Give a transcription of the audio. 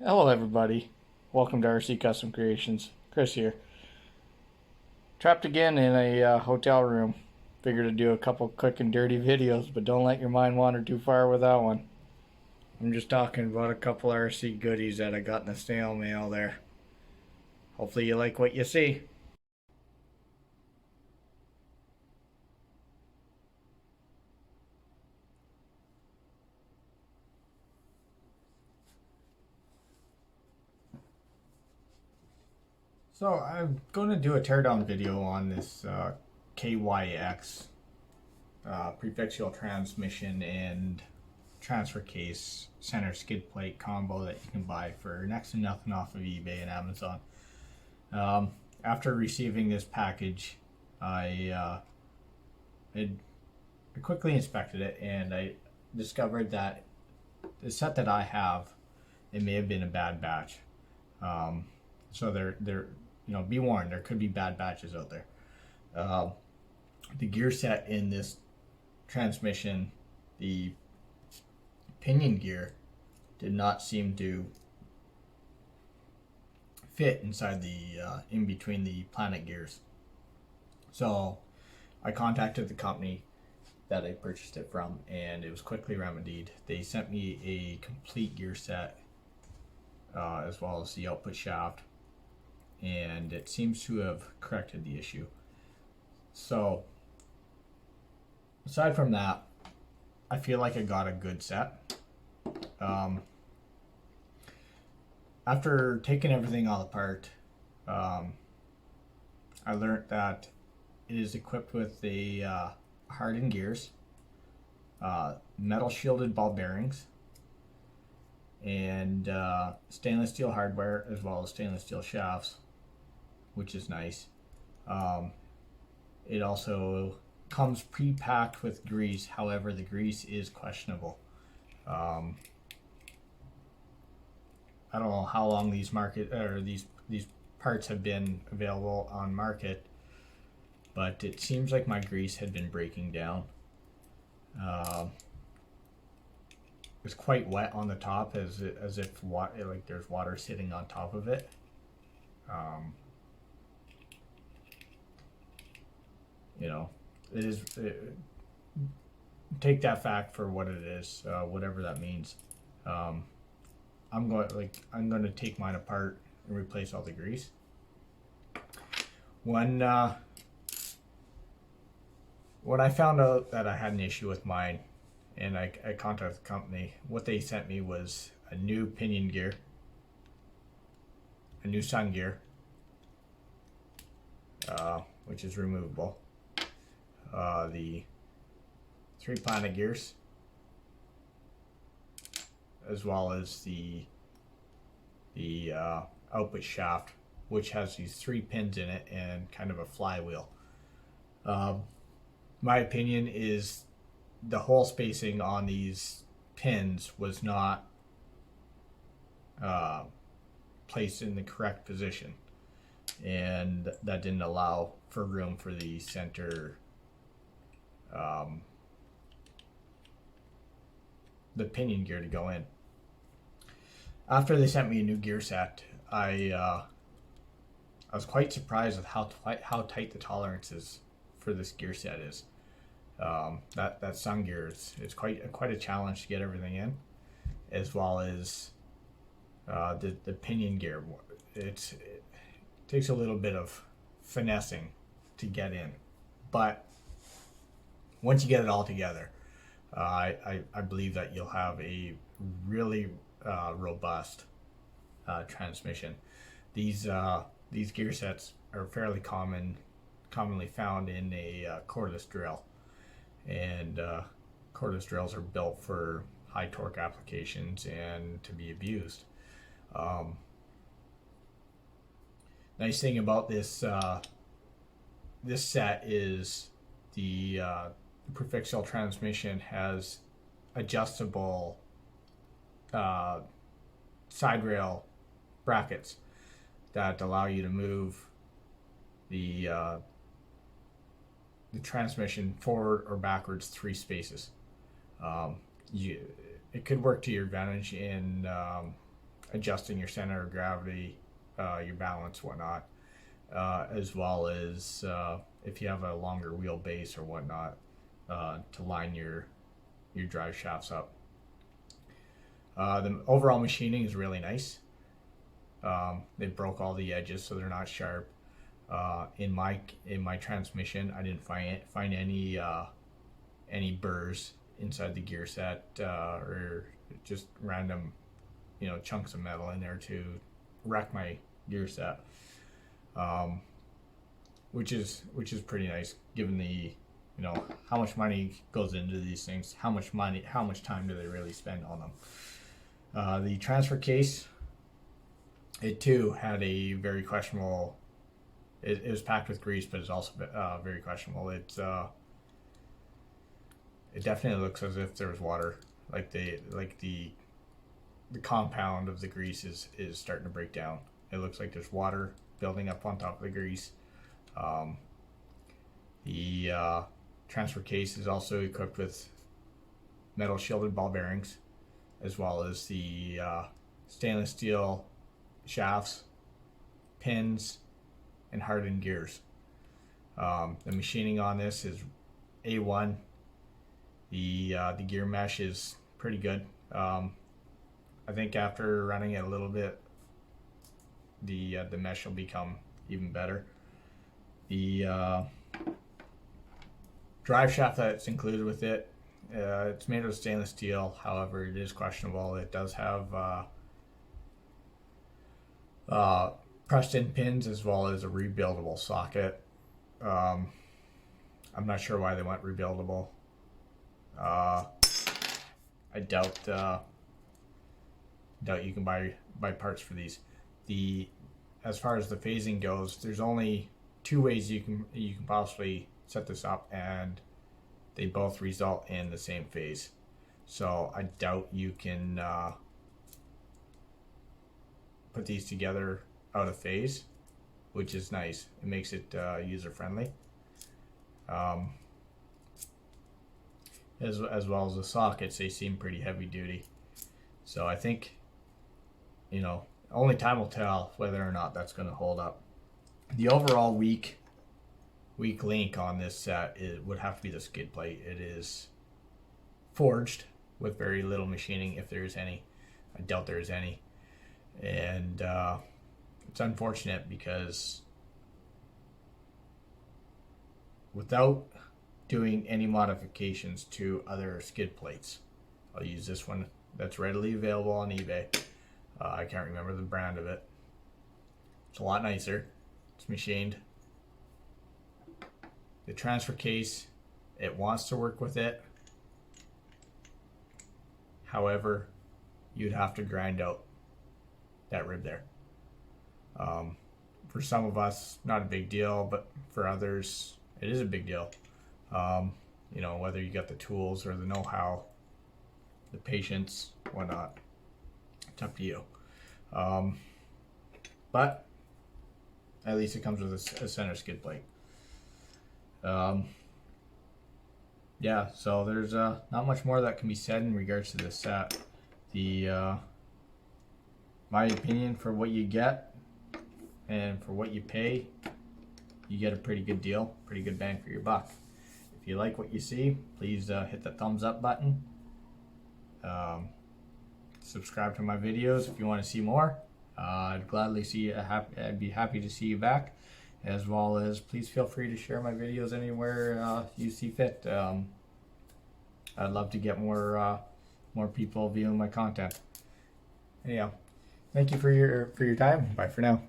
Hello, everybody. Welcome to RC Custom Creations. Chris here. Trapped again in a hotel room. Figured to do a couple quick and dirty videos, but don't let your mind wander too far with that one. I'm just talking about a couple RC goodies that I got in the snail mail there. Hopefully, you like what you see. So, I'm going to do a teardown video on this KYX prefixial transmission and transfer case center skid plate combo that you can buy for next to nothing off of eBay and Amazon. After receiving this package, I quickly inspected it and I discovered that the set that I have, it may have been a bad batch. So be warned, there could be bad batches out there. The gear set in this transmission, the pinion gear, did not seem to fit inside the in between the planet gears. So I contacted the company that I purchased it from, and it was quickly remedied. They sent me a complete gear set as well as the output shaft, and it seems to have corrected the issue. So aside from that, I feel like I got a good set. After taking everything all apart, I learned that it is equipped with a hardened gears, metal shielded ball bearings, and stainless steel hardware as well as stainless steel shafts, which is nice. It also comes pre-packed with grease. However, the grease is questionable. I don't know how long these parts have been available on market, but it seems like my grease had been breaking down. It's quite wet on the top, as if like there's water sitting on top of it. It is. Take that fact for what it is, whatever that means. I'm going to take mine apart and replace all the grease. When I found out that I had an issue with mine, and I contacted the company, what they sent me was a new pinion gear, a new sun gear, which is removable, the 3 planet gears, as well as the output shaft, which has these 3 pins in it and kind of a flywheel. My opinion is the hole spacing on these pins was not placed in the correct position, and that didn't allow for room for the center the pinion gear to go in. After they sent me a new gear set, I was quite surprised with how tight the tolerances for this gear set is. That sun gear is quite a challenge to get everything in, as well as the pinion gear. It takes a little bit of finessing to get in, but once you get it all together, I believe that you'll have a really robust transmission. These gear sets are fairly commonly found in a cordless drill, and cordless drills are built for high torque applications and to be abused. Nice thing about this set is the prefixial transmission has adjustable side rail brackets that allow you to move the transmission forward or backwards 3 spaces. It could work to your advantage in adjusting your center of gravity, your balance, whatnot, as well as if you have a longer wheelbase or whatnot, to line your drive shafts up. The overall machining is really nice. They broke all the edges, so they're not sharp. In my transmission, I didn't find any burrs inside the gear set, or just random, chunks of metal in there to wreck my gear set, which is pretty nice, given the how much money goes into these things, how much time do they really spend on them. The transfer case, it too had a very questionable. It was packed with grease, but it's also very questionable. It definitely looks as if there was water, like the compound of the grease is starting to break down. It looks like there's water building up on top of the grease. The transfer case is also equipped with metal shielded ball bearings, as well as the stainless steel shafts, pins, and hardened gears. The machining on this is A1. The gear mesh is pretty good. I think after running it a little bit, the mesh will become even better. The drive shaft that's included with it, it's made of stainless steel. However, it is questionable. It does have pressed in pins, as well as a rebuildable socket. I'm not sure why they went rebuildable. I doubt you can buy parts for these. As far as the phasing goes, there's only two ways you can possibly set this up, and they both result in the same phase. So I doubt you can put these together out of phase, which is nice. It makes it user friendly. As well as the sockets, they seem pretty heavy duty. So I think, only time will tell whether or not that's going to hold up. The overall weak link on this set would have to be the skid plate. It is forged with very little machining, if there is any. I doubt there is any. And it's unfortunate because without doing any modifications to other skid plates, I'll use this one that's readily available on eBay. I can't remember the brand of it. It's a lot nicer. It's machined. The transfer case, it wants to work with it. However, you'd have to grind out that rib there. For some of us, not a big deal, but for others, it is a big deal. Whether you got the tools or the know-how, the patience, whatnot, it's up to you. But at least it comes with a center skid plate. Yeah, so there's not much more that can be said in regards to this set. My opinion, for what you get and for what you pay, you get a pretty good deal, pretty good bang for your buck. If you like what you see, please hit the thumbs up button. Subscribe to my videos if you want to see more. I'd gladly see you. I'd be happy to see you back, as well as please feel free to share my videos anywhere you see fit. I'd love to get more people viewing my content. Anyhow, thank you for your time. Bye for now.